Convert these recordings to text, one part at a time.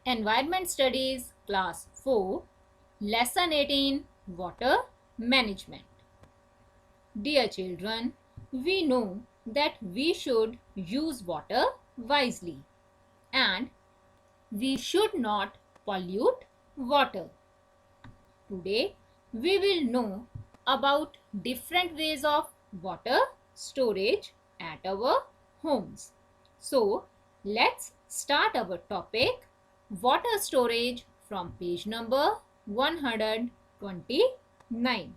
Environment Studies Class 4, Lesson 18, Water Management. Dear children, we know that we should use water wisely and we should not pollute water. Today, we will know about different ways of water storage at our homes. So, let's start our topic water storage from page number 129.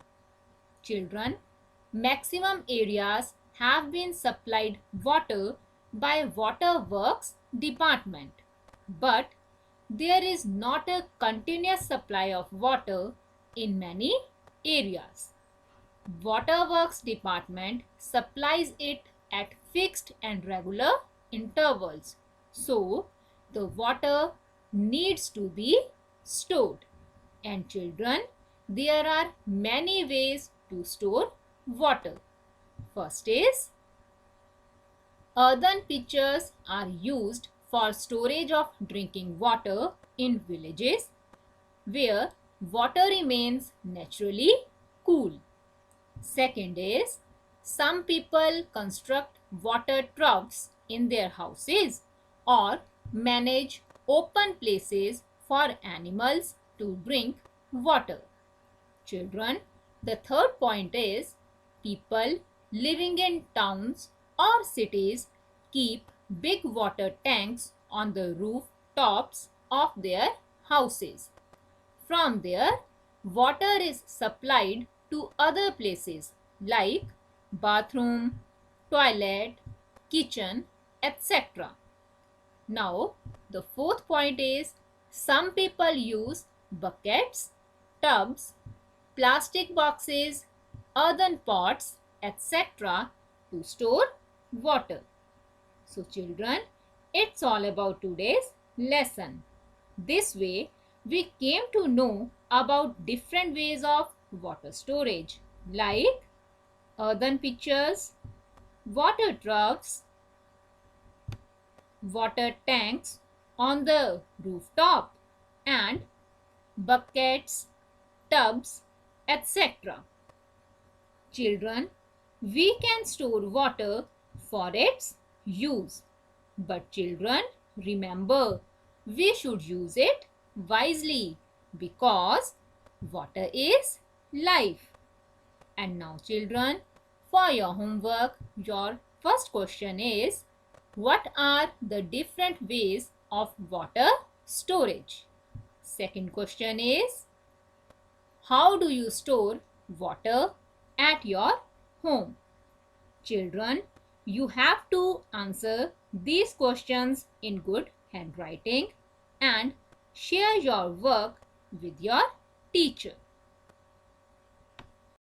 Children, maximum areas have been supplied water by Water Works Department, but there is not a continuous supply of water in many areas. Waterworks Department supplies it at fixed and regular intervals. So, the water needs to be stored. And children, there are many ways to store water. First is earthen pitchers are used for storage of drinking water in villages where water remains naturally cool. Second is some people construct water troughs in their houses or manage open places for animals to drink water. Children, the third point is people living in towns or cities keep big water tanks on the rooftops of their houses. From there, water is supplied to other places like bathroom, toilet, kitchen, etc. Now, the fourth point is some people use buckets, tubs, plastic boxes, earthen pots, etc. to store water. So, children, it's all about today's lesson. This way, we came to know about different ways of water storage like earthen pitchers, water troughs, water tanks on the rooftop, and buckets, tubs, etc. Children, we can store water for its use. But children, remember, we should use it wisely because water is life. And now children, for your homework, your first question is, what are the different ways of water storage? Second question is, how do you store water at your home? Children, you have to answer these questions in good handwriting and share your work with your teacher.